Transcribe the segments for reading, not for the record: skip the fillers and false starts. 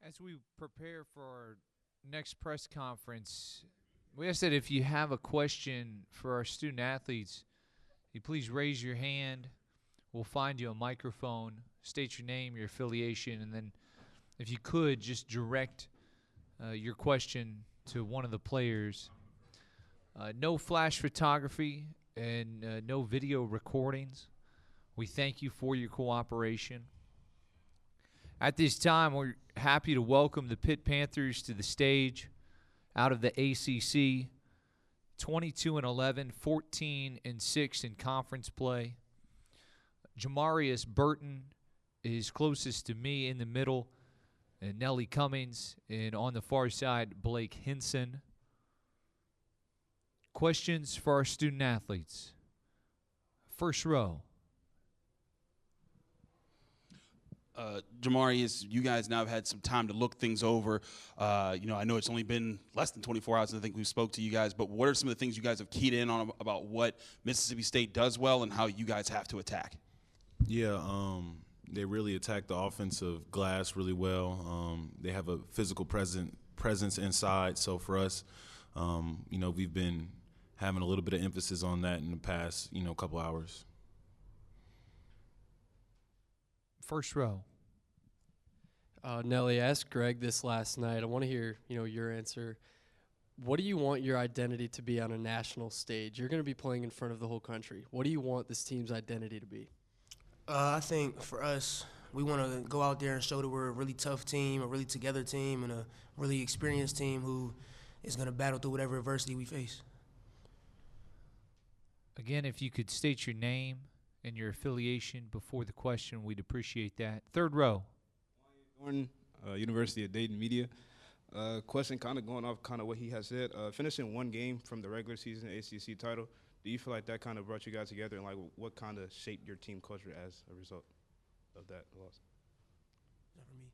As we prepare for our next press conference, we ask that if you have a question for our student athletes, you please raise your hand. We'll find you a microphone, state your name, your affiliation, and then if you could just direct your question to one of the players. No flash photography and no video recordings. We thank you for your cooperation. At this time, we're happy to welcome the Pitt Panthers to the stage out of the ACC. 22-11, 14-6 in conference play. Jamarius Burton is closest to me in the middle, and Nelly Cummings, and on the far side, Blake Hinson. Questions for our student athletes. First row. Jamarius, you guys now have had some time to look things over. I know it's only been less than 24 hours since I think we spoke to you guys, but what are some of the things you guys have keyed in on about what Mississippi State does well and how you guys have to attack? Yeah, they really attack the offensive glass really well. They have a physical presence inside, so for us, we've been having a little bit of emphasis on that in the past, couple hours. First row. Nelly, I asked Greg this last night. I want to hear, your answer. What do you want your identity to be on a national stage? You're going to be playing in front of the whole country. What do you want this team's identity to be? I think for us, we want to go out there and show that we're a really tough team, a really together team, and a really experienced team who is going to battle through whatever adversity we face. Again, if you could state your name and your affiliation before the question, we'd appreciate that. Third row. Burton, University of Dayton Media. Question kind of going off kind of what he has said. Finishing one game from the regular season ACC title, Do you feel like that kind of brought you guys together, and like what kind of shaped your team culture as a result of that loss? Not for me.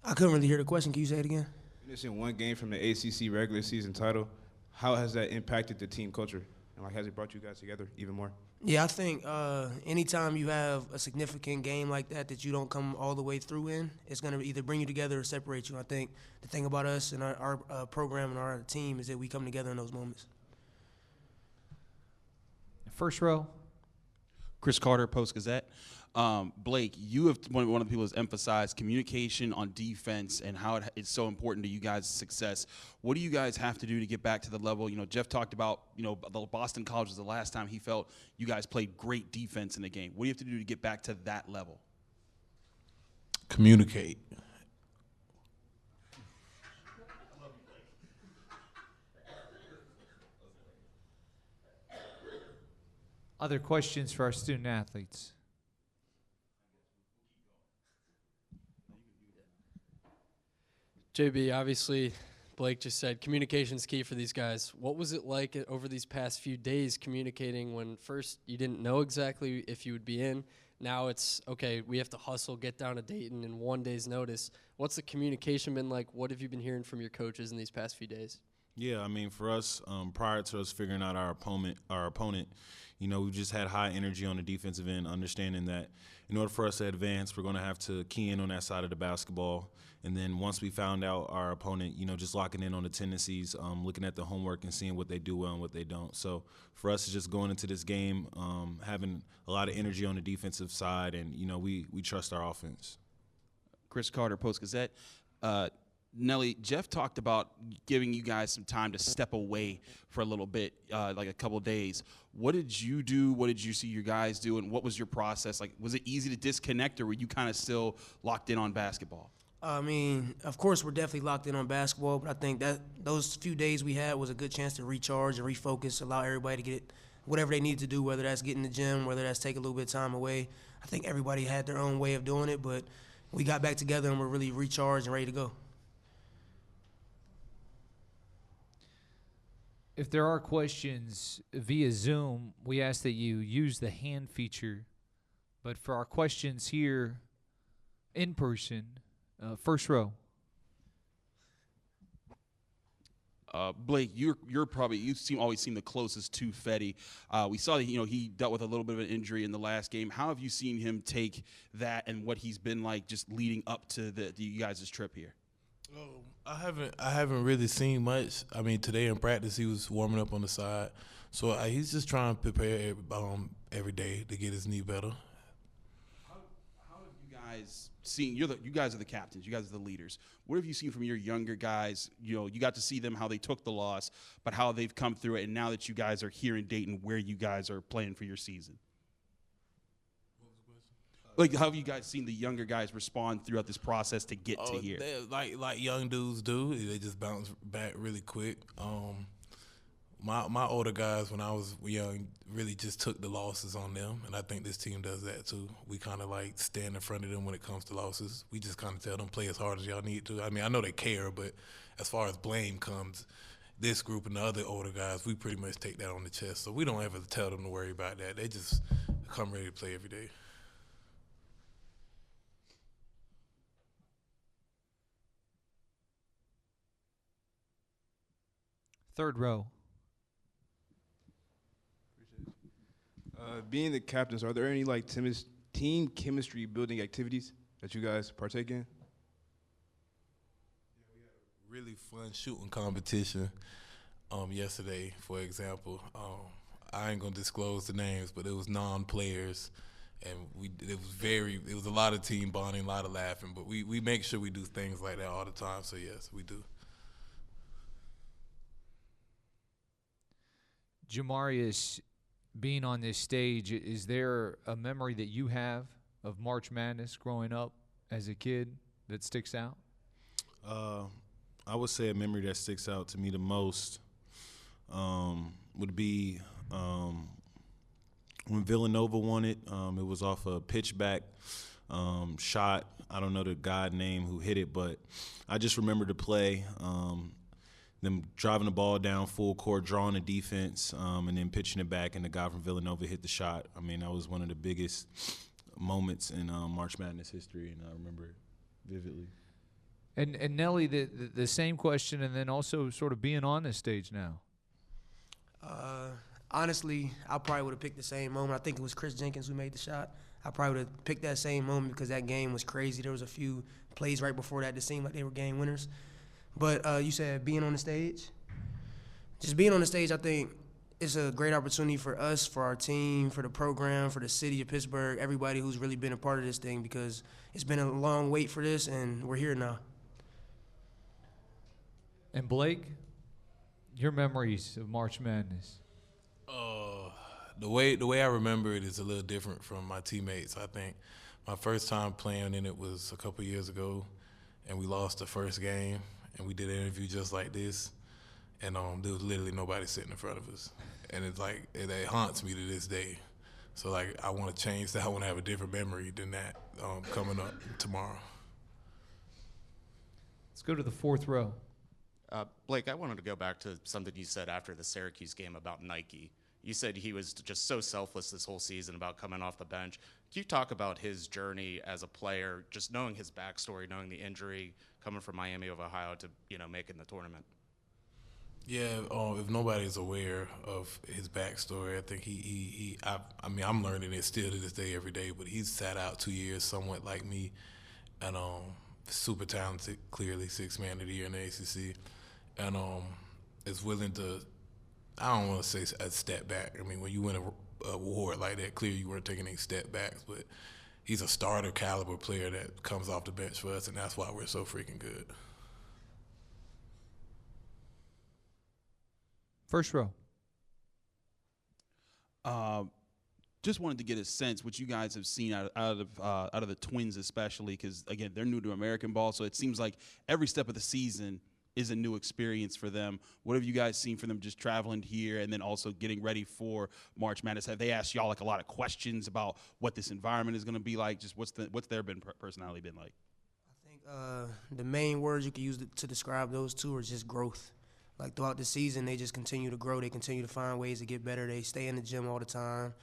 I couldn't really hear the question. Can you say it again? You're missing one game from the ACC regular season title. How has that impacted the team culture, and like has it brought you guys together even more? Yeah, I think anytime you have a significant game like that you don't come all the way through in, it's going to either bring you together or separate you. I think the thing about us and our program and our team is that we come together in those moments. First row. Chris Carter, Post-Gazette. Blake, you have one of the people who's emphasized communication on defense and how it's so important to you guys' success. What do you guys have to do to get back to the level? You know, Jeff talked about, you know, the Boston College was the last time he felt you guys played great defense in the game. What do you have to do to get back to that level? Communicate. Other questions for our student athletes? JB, obviously, Blake just said communication's key for these guys. What was it like over these past few days communicating when first you didn't know exactly if you would be in? Now it's, okay, we have to hustle, get down to Dayton in 1 day's notice. What's the communication been like? What have you been hearing from your coaches in these past few days? Yeah, I mean, for us, prior to us figuring out our opponent, you know, we just had high energy on the defensive end, understanding that in order for us to advance, we're going to have to key in on that side of the basketball. And then once we found out our opponent, you know, just locking in on the tendencies, looking at the homework and seeing what they do well and what they don't. So for us, it's just going into this game, having a lot of energy on the defensive side, and, you know, we trust our offense. Chris Carter, Post-Gazette. Nelly, Jeff talked about giving you guys some time to step away for a little bit, like a couple of days. What did you do? What did you see your guys do? And what was your process? Like, was it easy to disconnect, or were you kind of still locked in on basketball? I mean, of course, we're definitely locked in on basketball, but I think that those few days we had was a good chance to recharge and refocus, allow everybody to get whatever they need to do, whether that's get in the gym, whether that's take a little bit of time away. I think everybody had their own way of doing it, but we got back together and we're really recharged and ready to go. If there are questions via Zoom, we ask that you use the hand feature. But for our questions here in person, first row. Blake, you always seem the closest to Fetty. We saw that, you know, he dealt with a little bit of an injury in the last game. How have you seen him take that and what he's been like just leading up to you guys' trip here? Oh, I haven't really seen much. I mean, today in practice he was warming up on the side, so he's just trying to prepare every day to get his knee better. How have you guys seen? You guys are the captains. You guys are the leaders. What have you seen from your younger guys? You know, you got to see them how they took the loss, but how they've come through it, and now that you guys are here in Dayton, where you guys are playing for your season. Like, how have you guys seen the younger guys respond throughout this process to get to here? Like young dudes do. They just bounce back really quick. My older guys, when I was young, really just took the losses on them, and I think this team does that too. We kind of like stand in front of them when it comes to losses. We just kind of tell them, play as hard as y'all need to. I mean, I know they care, but as far as blame comes, this group and the other older guys, we pretty much take that on the chest. So we don't ever tell them to worry about that. They just come ready to play every day. Third row. Being the captains, are there any like team chemistry building activities that you guys partake in? Yeah, we had a really fun shooting competition yesterday, for example. I ain't gonna disclose the names, but it was non-players, and it was a lot of team bonding, a lot of laughing. But we make sure we do things like that all the time. So yes, we do. Jamarius, being on this stage, is there a memory that you have of March Madness growing up as a kid that sticks out? I would say a memory that sticks out to me the most would be when Villanova won it. It was off a pitchback shot. I don't know the guy name who hit it, but I just remember the play. them driving the ball down full court, drawing the defense, and then pitching it back, and the guy from Villanova hit the shot. I mean, that was one of the biggest moments in March Madness history, and I remember it vividly. And Nelly, the same question, and then also sort of being on this stage now. Honestly, I probably would have picked the same moment. I think it was Chris Jenkins who made the shot. I probably would have picked that same moment because that game was crazy. There was a few plays right before that seemed like they were game winners. But you said being on the stage? Just being on the stage, I think it's a great opportunity for us, for our team, for the program, for the city of Pittsburgh, everybody who's really been a part of this thing, because it's been a long wait for this, and we're here now. And Blake, your memories of March Madness? The way I remember it is a little different from my teammates. I think my first time playing in it was a couple years ago, and we lost the first game, and we did an interview just like this, and there was literally nobody sitting in front of us, and it's like it haunts me to this day. So like I want to change that. I want to have a different memory than that coming up tomorrow. Let's go to the fourth row. Blake, I wanted to go back to something you said after the Syracuse game about Nike. You said he was just so selfless this whole season about coming off the bench. Can you talk about his journey as a player, just knowing his backstory, knowing the injury, coming from Miami of Ohio to making the tournament? Yeah, if nobody's aware of his backstory, I think I mean, I'm learning it still to this day every day, but he's sat out 2 years somewhat like me, and super talented, clearly sixth man of the year in the ACC, and is willing to, I don't want to say a step back. I mean, when you win a award like that, clearly you weren't taking any step backs, but he's a starter caliber player that comes off the bench for us, and that's why we're so freaking good. First row. Just wanted to get a sense what you guys have seen out of the Twins, especially because again they're new to American ball, so it seems like every step of the season is a new experience for them. What have you guys seen from them just traveling here and then also getting ready for March Madness? Have they asked y'all like a lot of questions about what this environment is going to be like? Just what's their personality been like? I think the main words you could use to describe those two are just growth. Like throughout the season, they just continue to grow. They continue to find ways to get better. They stay in the gym all the time.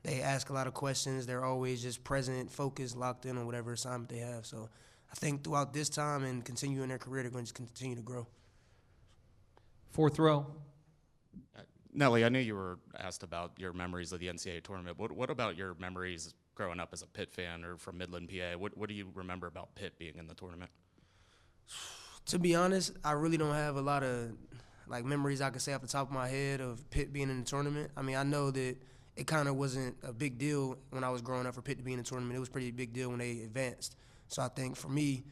They ask a lot of questions. They're always just present, focused, locked in on whatever assignment they have. So I think throughout this time and continuing their career, they're going to just continue to grow. Fourth row. Nelly, I knew you were asked about your memories of the NCAA tournament. What about your memories growing up as a Pitt fan or from Midland, PA? What do you remember about Pitt being in the tournament? To be honest, I really don't have a lot of memories I can say off the top of my head of Pitt being in the tournament. I mean, I know that it kind of wasn't a big deal when I was growing up for Pitt to be in the tournament. It was a pretty big deal when they advanced. So I think for me,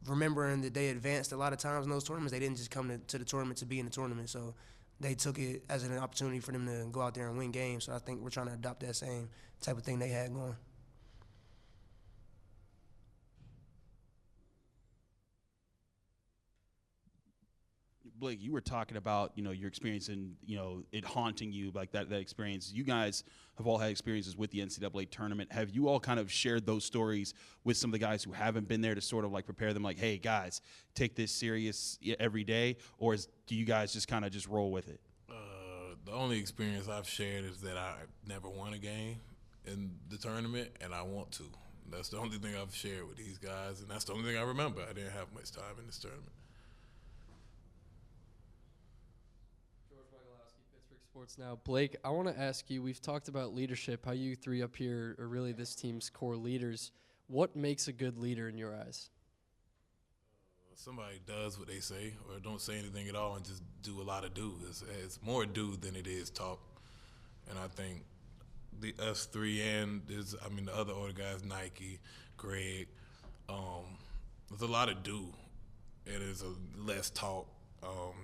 remembering that they advanced a lot of times in those tournaments, they didn't just come to the tournament to be in the tournament. So they took it as an opportunity for them to go out there and win games. So I think we're trying to adopt that same type of thing they had going. Blake, you were talking about, your experience and, it haunting you, like that experience. You guys have all had experiences with the NCAA tournament. Have you all kind of shared those stories with some of the guys who haven't been there to sort of like prepare them like, hey, guys, take this serious every day? Or do you guys just kind of just roll with it? The only experience I've shared is that I never won a game in the tournament, and I want to. That's the only thing I've shared with these guys, and that's the only thing I remember. I didn't have much time in this tournament. Sports Now. Blake, I want to ask you, we've talked about leadership, how you three up here are really this team's core leaders. What makes a good leader in your eyes? Somebody does what they say or don't say anything at all and just do a lot of do. It's more do than it is talk. And I think us three and the other older guys, Nike, Greg, there's a lot of do and there's a less talk.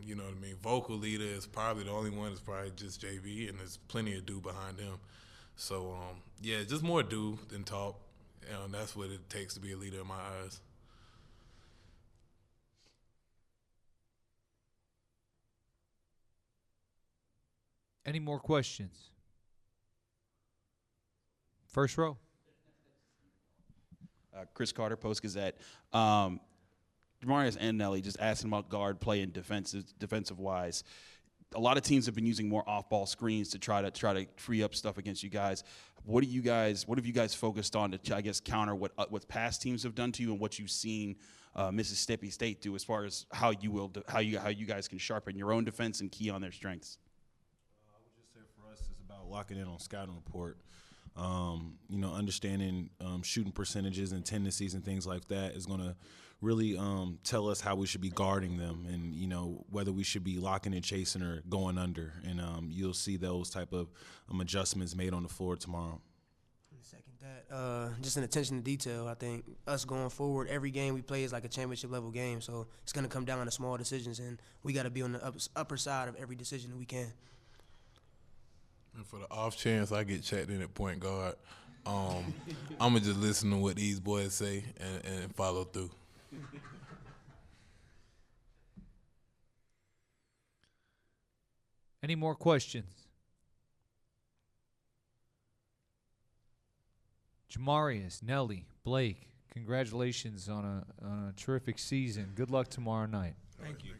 You know what I mean? Vocal leader is probably the only one that's probably just JV, and there's plenty of do behind him. So, yeah, just more do than talk. And that's what it takes to be a leader in my eyes. Any more questions? First row. Chris Carter, Post-Gazette. Jamarius and Nelly, just asking about guard play and defensive wise. A lot of teams have been using more off-ball screens to try to free up stuff against you guys. What have you guys focused on to, I guess, counter what past teams have done to you and what you've seen Mississippi State do as far as how you guys can sharpen your own defense and key on their strengths? I would just say for us, it's about locking in on scouting report. Understanding shooting percentages and tendencies and things like that is going to really tell us how we should be guarding them and, whether we should be locking and chasing or going under. And you'll see those type of adjustments made on the floor tomorrow. Second that, just an attention to detail. I think us going forward, every game we play is like a championship level game. So it's going to come down to small decisions, and we got to be on the upper side of every decision that we can. And for the off chance I get checked in at point guard, I'm going to just listen to what these boys say and follow through. Any more questions? Jamarius, Nelly, Blake, congratulations on a terrific season. Good luck tomorrow night. Thank you.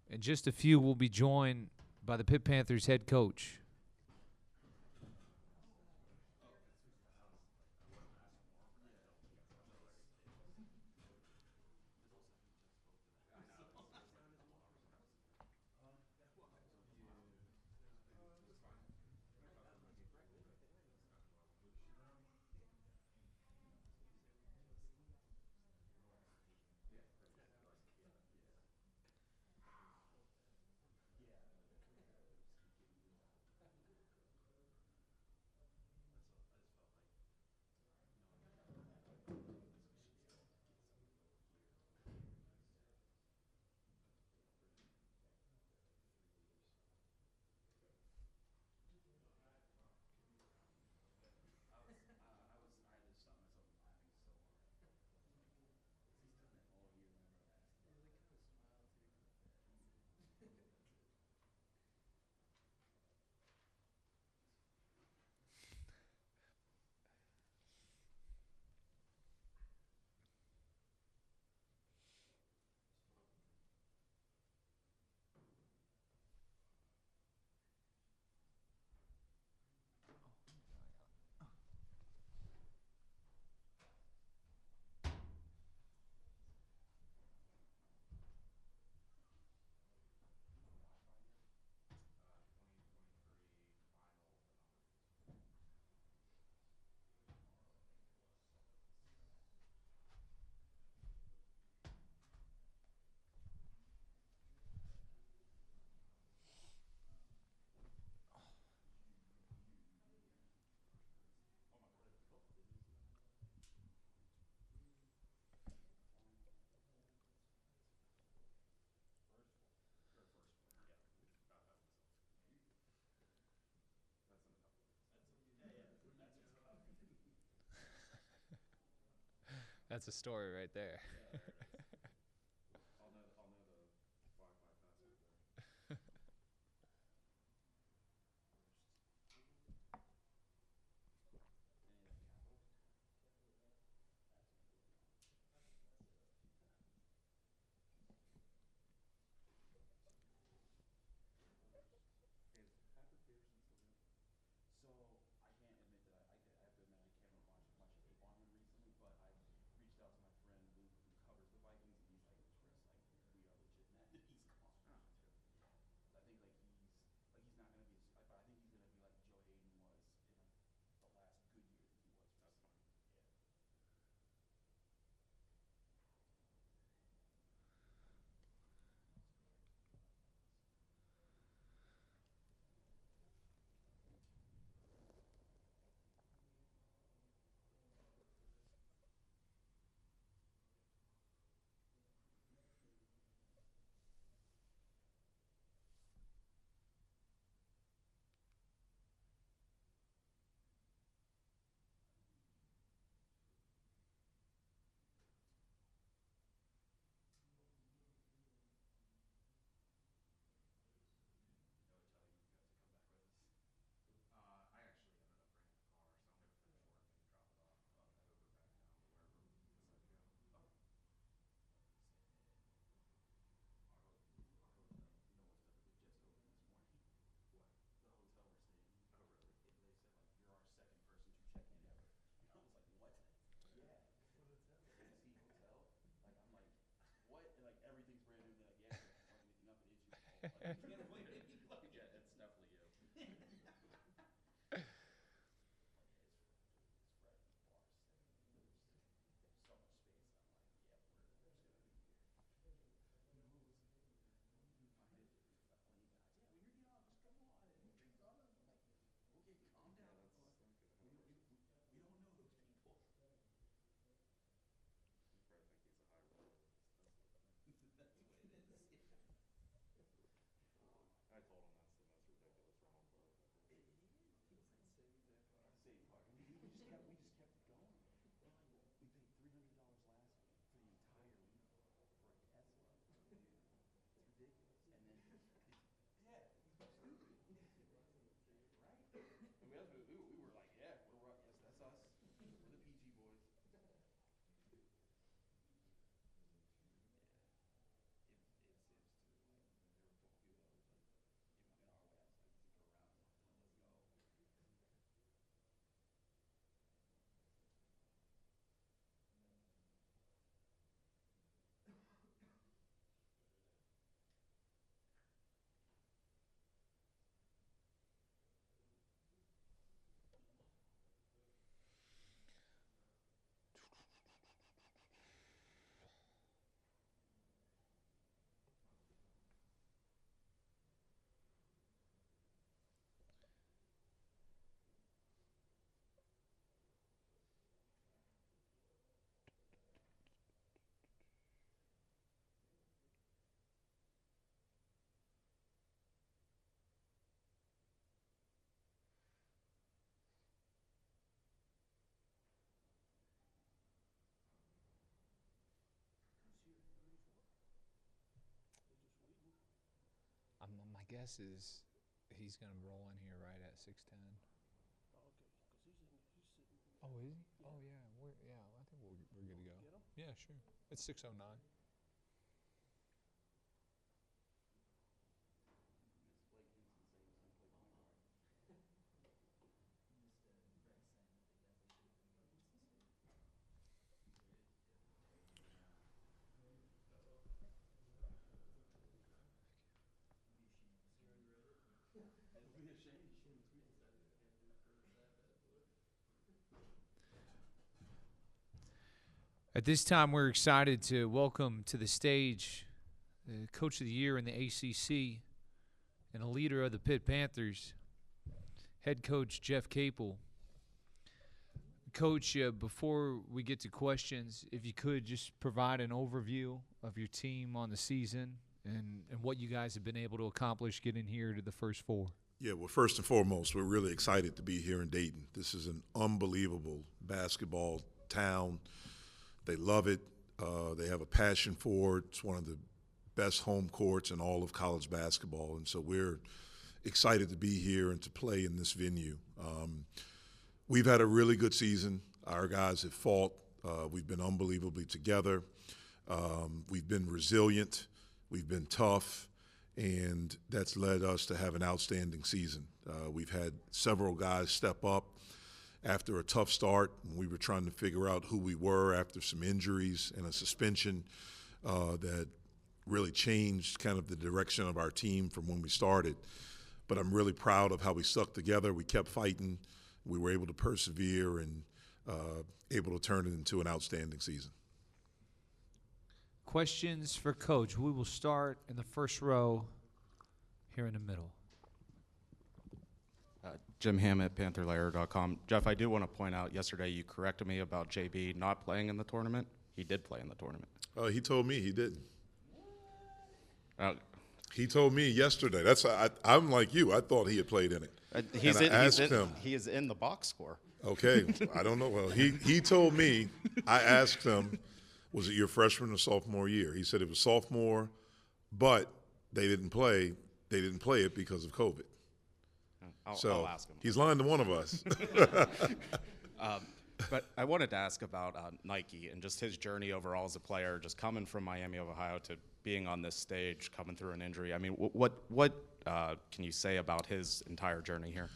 In just a few, we'll be joined by the Pitt Panthers head coach. That's a story right there. My guess is he's going to roll in here right at 6:10. Oh, is he? Oh, yeah. I think we're good to go. Yeah, sure. It's 6:09. At this time, we're excited to welcome to the stage the Coach of the Year in the ACC and a leader of the Pitt Panthers, head coach Jeff Capel. Coach, before we get to questions, if you could just provide an overview of your team on the season and what you guys have been able to accomplish getting here to the first four. Yeah, well, first and foremost, we're really excited to be here in Dayton. This is an unbelievable basketball town. They love it. They have a passion for it. It's one of the best home courts in all of college basketball, and so we're excited to be here and to play in this venue. We've had a really good season. Our guys have fought. We've been unbelievably together. We've been resilient. We've been tough, and that's led us to have an outstanding season. We've had several guys step up after a tough start. We were trying to figure out who we were after some injuries and a suspension that really changed kind of the direction of our team from when we started. But I'm really proud of how we stuck together. We kept fighting. We were able to persevere and able to turn it into an outstanding season. Questions for Coach. We will start in the first row here in the middle. Jim Hammett, Panther-Lair.com. Jeff, I do want to point out yesterday you corrected me about JB not playing in the tournament. He did play in the tournament. He told me he didn't. Uh, He told me yesterday. I'm like you. I thought he had played in it. He is in the box score. Okay, I don't know. Well, he told me. I asked him, was it your freshman or sophomore year? He said it was sophomore, but they didn't play. They didn't play it because of COVID. I'll ask him. He's lying to one of us. But I wanted to ask about Nike and just his journey overall as a player, just coming from Miami of Ohio to being on this stage, coming through an injury. I mean, what can you say about his entire journey here?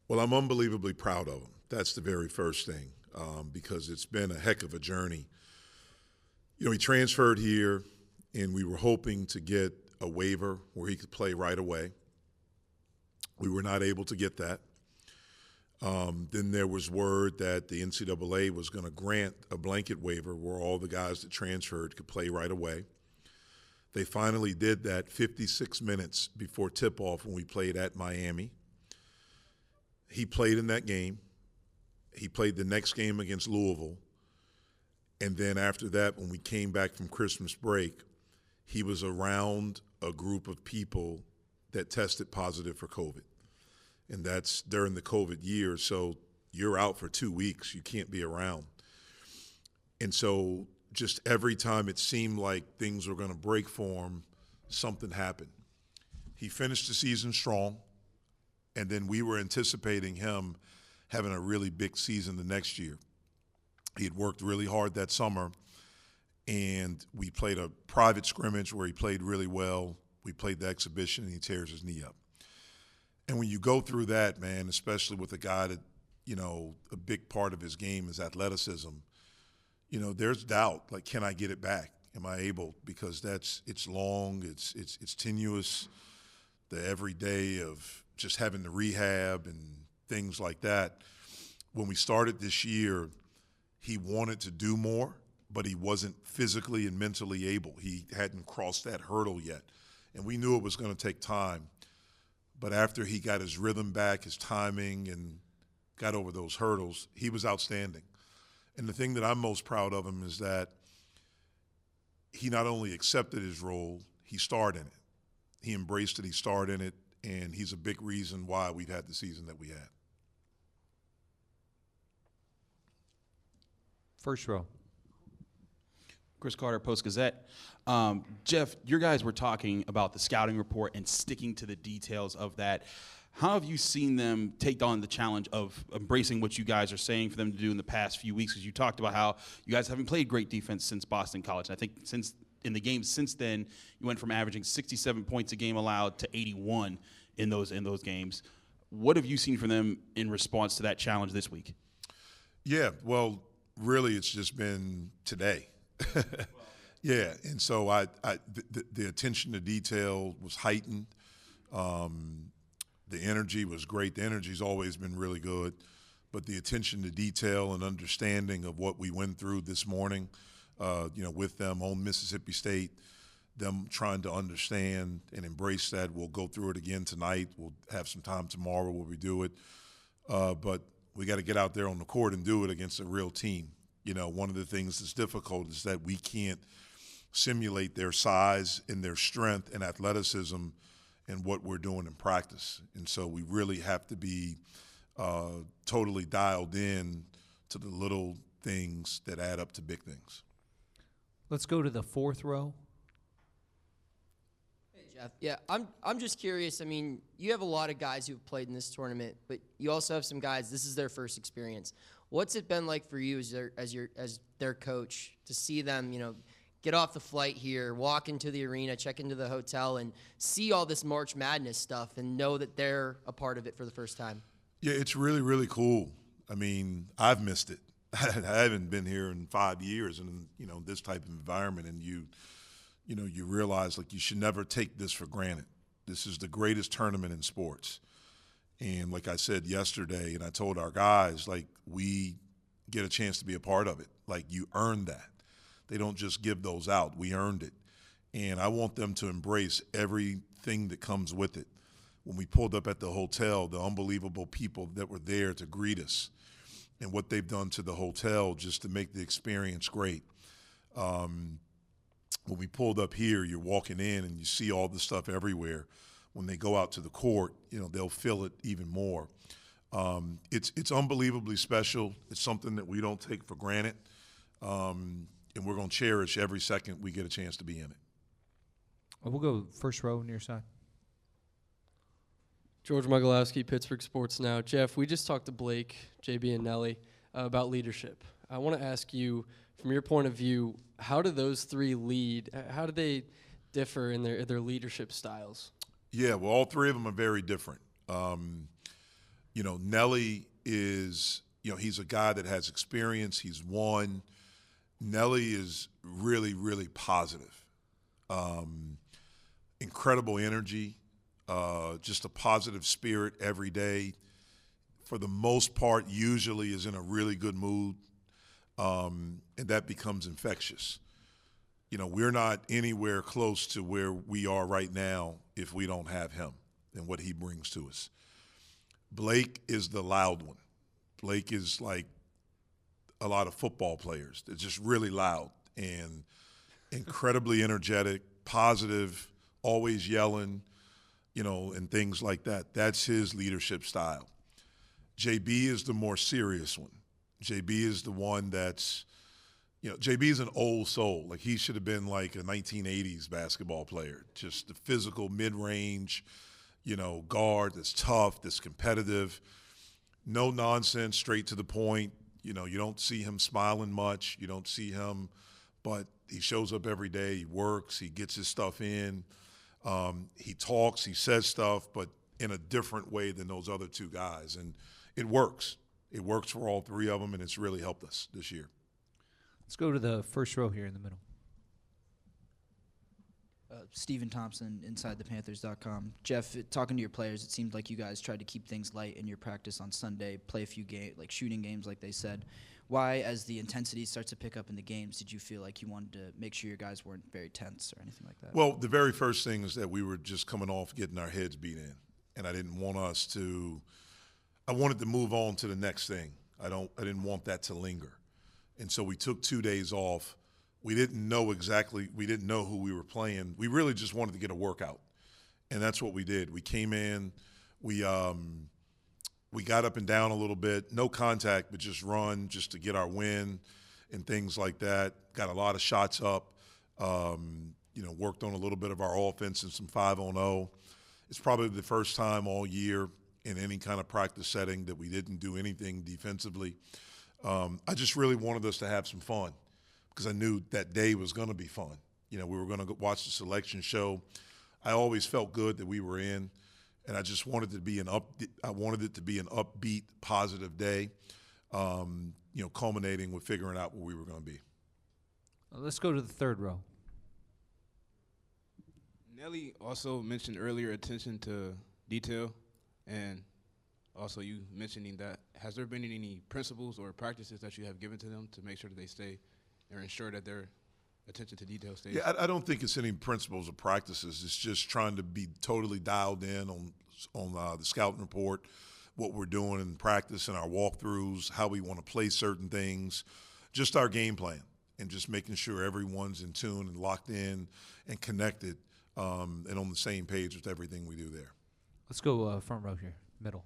Well, I'm unbelievably proud of him. That's the very first thing, because it's been a heck of a journey. You know, he transferred here, and we were hoping to get a waiver where he could play right away. We were not able to get that. Then there was word that the NCAA was going to grant a blanket waiver where all the guys that transferred could play right away. They finally did that 56 minutes before tip-off when we played at Miami. He played in that game. He played the next game against Louisville. And then after that, when we came back from Christmas break, he was around a group of people that tested positive for COVID. And that's during the COVID year, so you're out for 2 weeks. You can't be around. And so just every time it seemed like things were going to break for him, something happened. He finished the season strong, and then we were anticipating him having a really big season the next year. He had worked really hard that summer, and we played a private scrimmage where he played really well. We played the exhibition, and he tears his knee up. And when you go through that, man, especially with a guy that, a big part of his game is athleticism, there's doubt. Like, can I get it back? Am I able? Because it's long, it's tenuous, the everyday of just having the rehab and things like that. When we started this year, he wanted to do more, but he wasn't physically and mentally able. He hadn't crossed that hurdle yet. And we knew it was going to take time. But after he got his rhythm back, his timing, and got over those hurdles, he was outstanding. And the thing that I'm most proud of him is that he not only accepted his role, he starred in it. He embraced it, he starred in it, and he's a big reason why we've had the season that we had. First row. Chris Carter, Post-Gazette. Jeff, your guys were talking about the scouting report and sticking to the details of that. How have you seen them take on the challenge of embracing what you guys are saying for them to do in the past few weeks? Because you talked about how you guys haven't played great defense since Boston College. And I think in the games since then, you went from averaging 67 points a game allowed to 81 in those games. What have you seen from them in response to that challenge this week? Yeah, well, really it's just been today. Yeah, and so the attention to detail was heightened. The energy was great. The energy's always been really good, but the attention to detail and understanding of what we went through this morning, with them on Mississippi State, them trying to understand and embrace that. We'll go through it again tonight. We'll have some time tomorrow where we do it, but we got to get out there on the court and do it against a real team. One of the things that's difficult is that we can't simulate their size and their strength and athleticism and what we're doing in practice. And so we really have to be totally dialed in to the little things that add up to big things. Let's go to the fourth row. Hey, Jeff. Yeah, I'm just curious. I mean, you have a lot of guys who've played in this tournament, but you also have some guys, this is their first experience. What's it been like for you as their coach to see them, get off the flight here, walk into the arena, check into the hotel, and see all this March Madness stuff and know that they're a part of it for the first time? Yeah, it's really, really cool. I mean, I've missed it. I haven't been here in 5 years in, this type of environment, and you realize, like, you should never take this for granted. This is the greatest tournament in sports. And like I said yesterday, and I told our guys, like, we get a chance to be a part of it. Like, you earned that. They don't just give those out. We earned it. And I want them to embrace everything that comes with it. When we pulled up at the hotel, the unbelievable people that were there to greet us and what they've done to the hotel just to make the experience great. When we pulled up here, you're walking in and you see all the stuff everywhere. When they go out to the court, they'll feel it even more. It's unbelievably special. It's something that we don't take for granted. And we're going to cherish every second we get a chance to be in it. We'll go first row near side. George Mogilowski, Pittsburgh Sports Now. Jeff, we just talked to Blake, JB, and Nelly about leadership. I want to ask you, from your point of view, how do those three lead? How do they differ in their leadership styles? Yeah, well, all three of them are very different. Nelly is, he's a guy that has experience. He's won. Nelly is really, really positive. incredible energy, just a positive spirit every day. For the most part, usually is in a really good mood, and that becomes infectious. You know, we're not anywhere close to where we are right now if we don't have him and what he brings to us. Blake is the loud one. Blake is like a lot of football players. They're just really loud and incredibly energetic, positive, always yelling, you know, and things like that. That's his leadership style. JB is the more serious one. JB is the one that's, you know, JB is an old soul. Like, he should have been like a 1980s basketball player. Just the physical mid-range, you know, guard that's tough, that's competitive. No nonsense, straight to the point. You know, you don't see him smiling much. You don't see him, but he shows up every day. He works. He gets his stuff in. He talks. He says stuff, but in a different way than those other two guys. And it works. It works for all three of them, and it's really helped us this year. Let's go to the first row here in the middle. Stephen Thompson, inside the Panthers.com. Jeff, talking to your players, it seemed like you guys tried to keep things light in your practice on Sunday, play a few like shooting games like they said. Why, as the intensity starts to pick up in the games, did you feel like you wanted to make sure your guys weren't very tense or anything like that? Well, the very first thing is that we were just coming off getting our heads beat in, and I didn't want us to – I wanted to move on to the next thing. I didn't want that to linger. And so we took 2 days off. We didn't know who we were playing. We really just wanted to get a workout, and that's what we did. We came in, we got up and down a little bit, no contact, but just run just to get our win and things like that. Got a lot of shots up, you know, worked on a little bit of our offense and some 5-on-0. It's probably the first time all year in any kind of practice setting that we didn't do anything defensively. I just really wanted us to have some fun, because I knew that day was going to be fun. You know, we were going to watch the selection show. I always felt good that we were in, and I just wanted it to be an upbeat, positive day, you know, culminating with figuring out where we were going to be. Let's go to the third row. Nelly also mentioned earlier attention to detail, and also you mentioning that. Has there been any principles or practices that you have given to them to make sure that they stay or ensure that their attention to detail stays? Yeah, I don't think it's any principles or practices. It's just trying to be totally dialed in on the scouting report, what we're doing in practice and our walkthroughs, how we want to play certain things, just our game plan, and just making sure everyone's in tune and locked in and connected and on the same page with everything we do there. Let's go front row here, middle.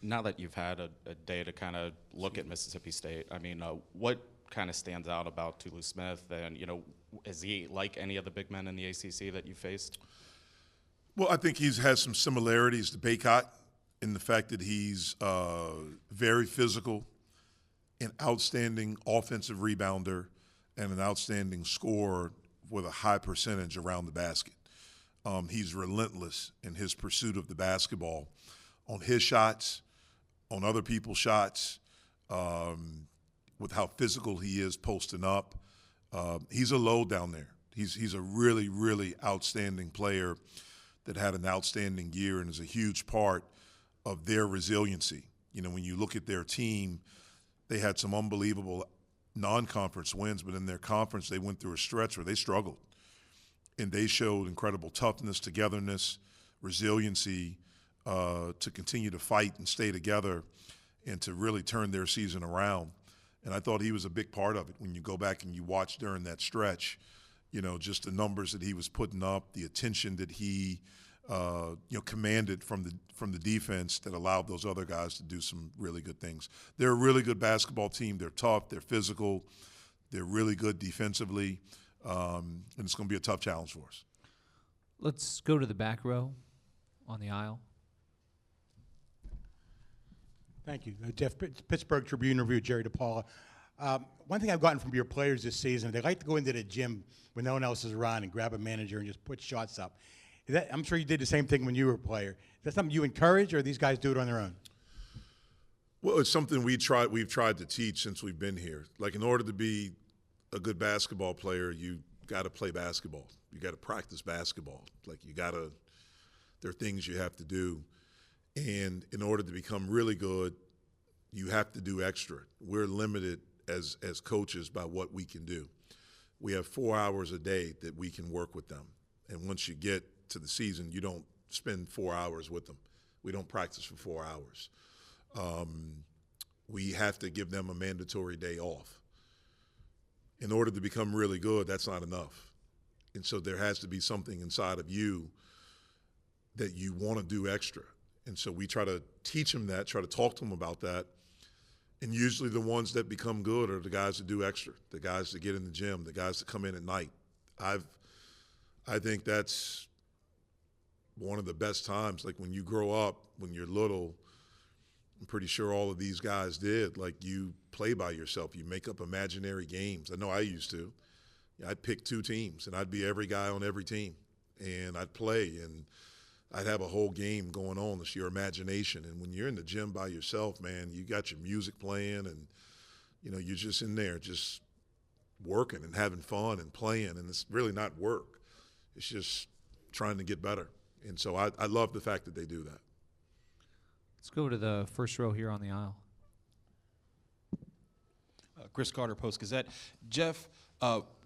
Now that you've had a day to kind of look at Mississippi State, I mean, what kind of stands out about Tulu Smith? And, you know, is he like any of the big men in the ACC that you faced? Well, I think he's has some similarities to Baycott in the fact that he's very physical, an outstanding offensive rebounder, and an outstanding scorer with a high percentage around the basket. He's relentless in his pursuit of the basketball, on his shots, on other people's shots, with how physical he is posting up. He's a load down there. He's a really, really outstanding player that had an outstanding year and is a huge part of their resiliency. You know, when you look at their team, they had some unbelievable non-conference wins, but in their conference they went through a stretch where they struggled. And they showed incredible toughness, togetherness, resiliency, to continue to fight and stay together and to really turn their season around. And I thought he was a big part of it. When you go back and you watch during that stretch, you know, just the numbers that he was putting up, the attention that he, you know, commanded from the defense that allowed those other guys to do some really good things. They're a really good basketball team. They're tough. They're physical. They're really good defensively. And it's going to be a tough challenge for us. Let's go to the back row on the aisle. Thank you. Jeff, Pittsburgh Tribune Review, Jerry DePaula. One thing I've gotten from your players this season, they like to go into the gym when no one else is around and grab a manager and just put shots up. I'm sure you did the same thing when you were a player. Is that something you encourage, or these guys do it on their own? Well, it's something we've tried to teach since we've been here. Like, in order to be a good basketball player, you got to play basketball. You got to practice basketball. Like there are things you have to do. And in order to become really good, you have to do extra. We're limited as coaches by what we can do. We have 4 hours a day that we can work with them. And once you get to the season, you don't spend 4 hours with them. We don't practice for 4 hours. We have to give them a mandatory day off. In order to become really good, that's not enough. And so there has to be something inside of you that you want to do extra. And so we try to teach them that, try to talk to them about that. And usually the ones that become good are the guys that do extra, the guys that get in the gym, the guys that come in at night. I think that's one of the best times. Like when you grow up, when you're little, I'm pretty sure all of these guys did. Like you play by yourself. You make up imaginary games. I know I used to. I'd pick 2 teams, and I'd be every guy on every team. And I'd play, and I'd have a whole game going on. It's your imagination. And when you're in the gym by yourself, man, you got your music playing, and, you're just in there just working and having fun and playing. And it's really not work. It's just trying to get better. And so I love the fact that they do that. Let's go to the first row here on the aisle. Chris Carter, Post-Gazette. Jeff,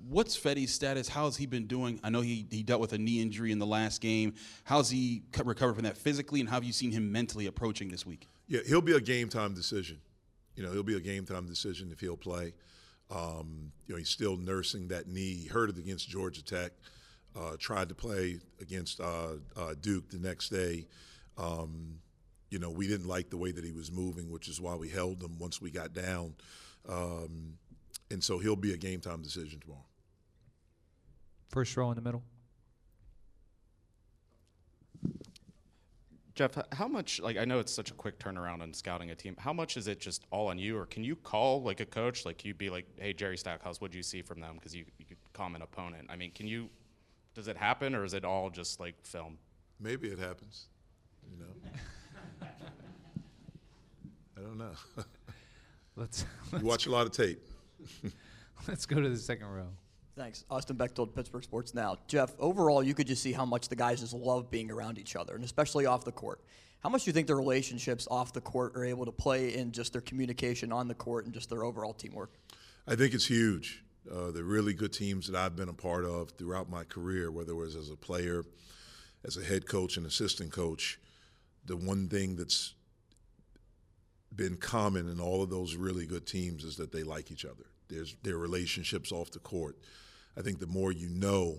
what's Fetty's status? How's he been doing? I know he dealt with a knee injury in the last game. How's he recovered from that physically, and how have you seen him mentally approaching this week? Yeah, he'll be a game-time decision. He'll be a game-time decision if he'll play. He's still nursing that knee. He hurt it against Georgia Tech. Tried to play against Duke the next day. We didn't like the way that he was moving, which is why we held him once we got down. And so he'll be a game-time decision tomorrow. First row in the middle. Jeff, how much, I know it's such a quick turnaround on scouting a team. How much is it just all on you, or can you call, a coach? You'd be like, hey, Jerry Stackhouse, what did you see from them? Because you could call an opponent. I mean, does it happen, or is it all just, film? Maybe it happens, I don't know. Let's you watch a lot of tape. Let's go to the second row. Thanks. Austin Bechtold, Pittsburgh Sports Now. Jeff, overall, you could just see how much the guys just love being around each other, and especially off the court. How much do you think their relationships off the court are able to play in just their communication on the court and just their overall teamwork? I think it's huge. The really good teams that I've been a part of throughout my career, whether it was as a player, as a head coach and assistant coach, the one thing that's been common in all of those really good teams is that they like each other. There's their relationships off the court. I think the more you know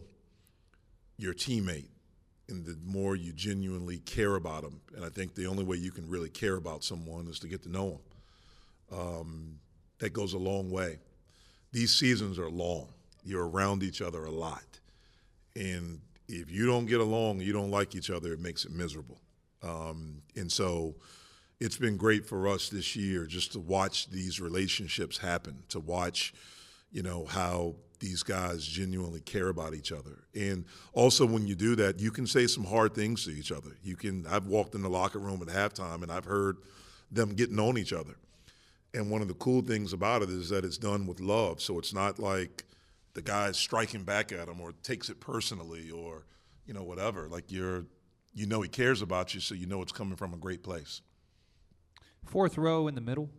your teammate and the more you genuinely care about them, and I think the only way you can really care about someone is to get to know them. That goes a long way. These seasons are long. You're around each other a lot. And if you don't get along, you don't like each other, it makes it miserable. And so it's been great for us this year just to watch these relationships happen, to watch, how these guys genuinely care about each other. And also when you do that, you can say some hard things to each other. I've walked in the locker room at halftime and I've heard them getting on each other. And one of the cool things about it is that it's done with love. So it's not like the guy's striking back at him or takes it personally or, whatever. He cares about you, so you know it's coming from a great place. Fourth row in the middle.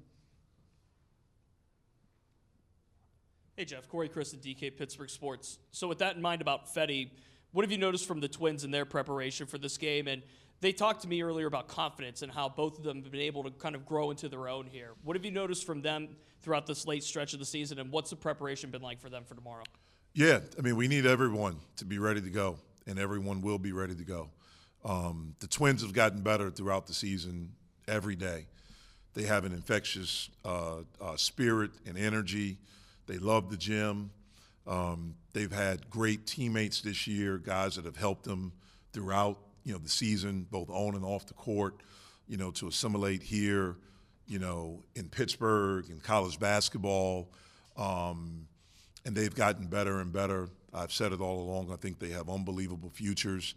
Hey, Jeff. Corey Chris at DK Pittsburgh Sports. So with that in mind about Fetty, what have you noticed from the Twins in their preparation for this game? And they talked to me earlier about confidence and how both of them have been able to kind of grow into their own here. What have you noticed from them throughout this late stretch of the season, and what's the preparation been like for them for tomorrow? Yeah, we need everyone to be ready to go, and everyone will be ready to go. The Twins have gotten better throughout the season every day. They have an infectious spirit and energy. They love the gym. They've had great teammates this year, guys that have helped them throughout, the season, both on and off the court, to assimilate here, in Pittsburgh, in college basketball. And they've gotten better and better. I've said it all along. I think they have unbelievable futures.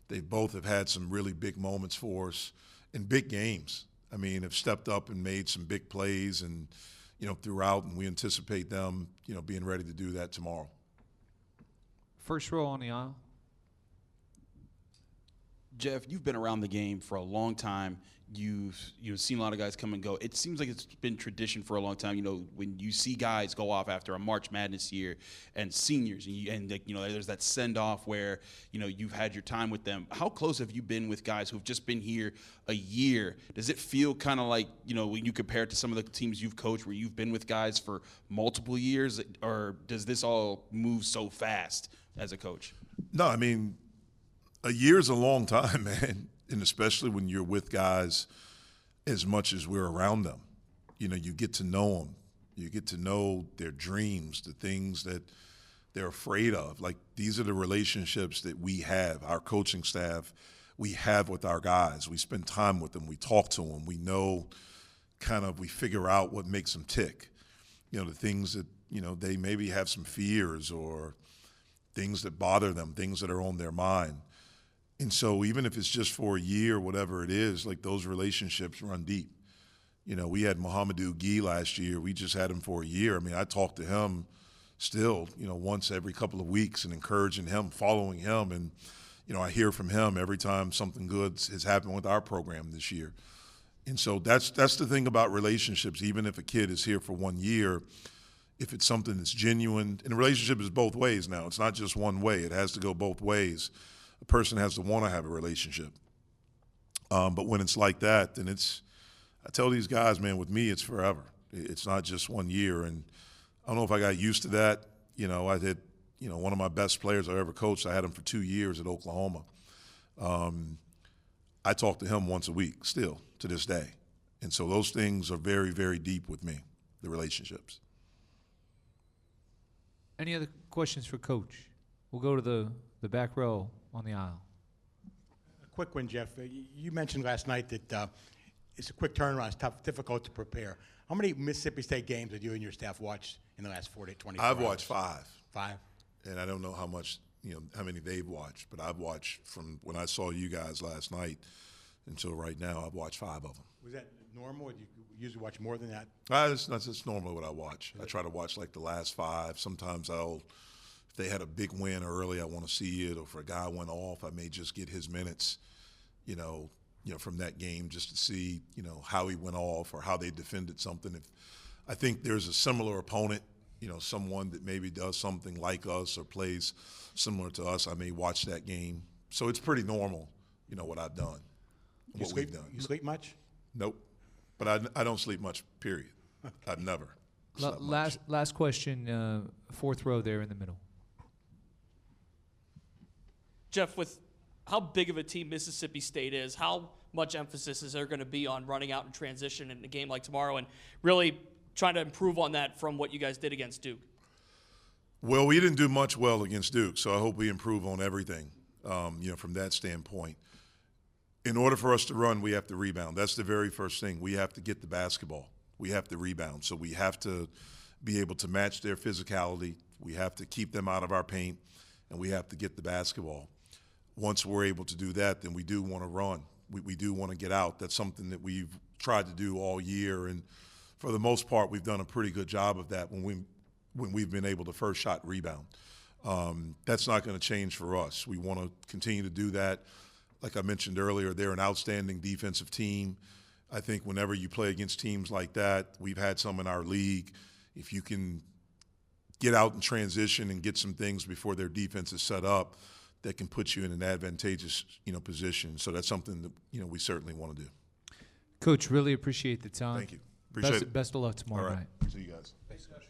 They both have had some really big moments for us in big games. Have stepped up and made some big plays and, throughout, and we anticipate them, being ready to do that tomorrow. First row on the aisle. Jeff, you've been around the game for a long time. You've seen a lot of guys come and go. It seems like it's been tradition for a long time. When you see guys go off after a March Madness year and seniors, and there's that send off where you've had your time with them. How close have you been with guys who've just been here a year? Does it feel kind of like when you compare it to some of the teams you've coached where you've been with guys for multiple years, or does this all move so fast as a coach? No, I mean, a year's a long time, man. And especially when you're with guys as much as we're around them. You get to know them. You get to know their dreams, the things that they're afraid of. Like, these are the relationships that we have, our coaching staff, we have with our guys. We spend time with them. We talk to them. We know we figure out what makes them tick. The things that, they maybe have some fears or things that bother them, things that are on their mind. And so even if it's just for a year, whatever it is, like, those relationships run deep. We had Mohamedou Gueye last year. We just had him for a year. I mean, I talk to him still, once every couple of weeks and encouraging him, following him. And, I hear from him every time something good has happened with our program this year. And so that's the thing about relationships. Even if a kid is here for 1 year, if it's something that's genuine, and a relationship is both ways now. It's not just one way. It has to go both ways. A person has to want to have a relationship. But when it's like that, then I tell these guys, man, with me, it's forever. It's not just 1 year. And I don't know if I got used to that. I had, one of my best players I ever coached, I had him for 2 years at Oklahoma. I talk to him once a week still to this day. And so those things are very, very deep with me, the relationships. Any other questions for Coach? We'll go to the back row on the aisle. A quick one, Jeff. You mentioned last night that it's a quick turnaround. It's tough, difficult to prepare. How many Mississippi State games did you and your staff watch in the last 24 hours? I've watched 5. 5? And I don't know how many they've watched, but I've watched from when I saw you guys last night until right now. I've watched 5 of them. Was that normal? Or do you usually watch more than that? That's normally what I watch. I try to watch like the last 5. Sometimes if they had a big win early, I want to see it. Or if a guy went off, I may just get his minutes, from that game just to see, how he went off or how they defended something. If I think there's a similar opponent, someone that maybe does something like us or plays similar to us, I may watch that game. So it's pretty normal, what I've done, we've done. You sleep much? Nope. But I don't sleep much, period. I've never slept much. Last question, fourth row there in the middle. Jeff, with how big of a team Mississippi State is, how much emphasis is there going to be on running out in transition in a game like tomorrow and really trying to improve on that from what you guys did against Duke? Well, we didn't do much well against Duke, so I hope we improve on everything, from that standpoint. In order for us to run, we have to rebound. That's the very first thing. We have to get the basketball. We have to rebound. So we have to be able to match their physicality. We have to keep them out of our paint, and we have to get the basketball. Once we're able to do that, then we do want to run. We do want to get out. That's something that we've tried to do all year, and for the most part, we've done a pretty good job of that when we've been able to first shot rebound. That's not going to change for us. We want to continue to do that. Like I mentioned earlier, they're an outstanding defensive team. I think whenever you play against teams like that, we've had some in our league, if you can get out in transition and get some things before their defense is set up, that can put you in an advantageous, position. So that's something that, we certainly want to do. Coach, really appreciate the time. Thank you. Appreciate it. Best of luck tomorrow All right. night. See you guys. Thanks, Coach.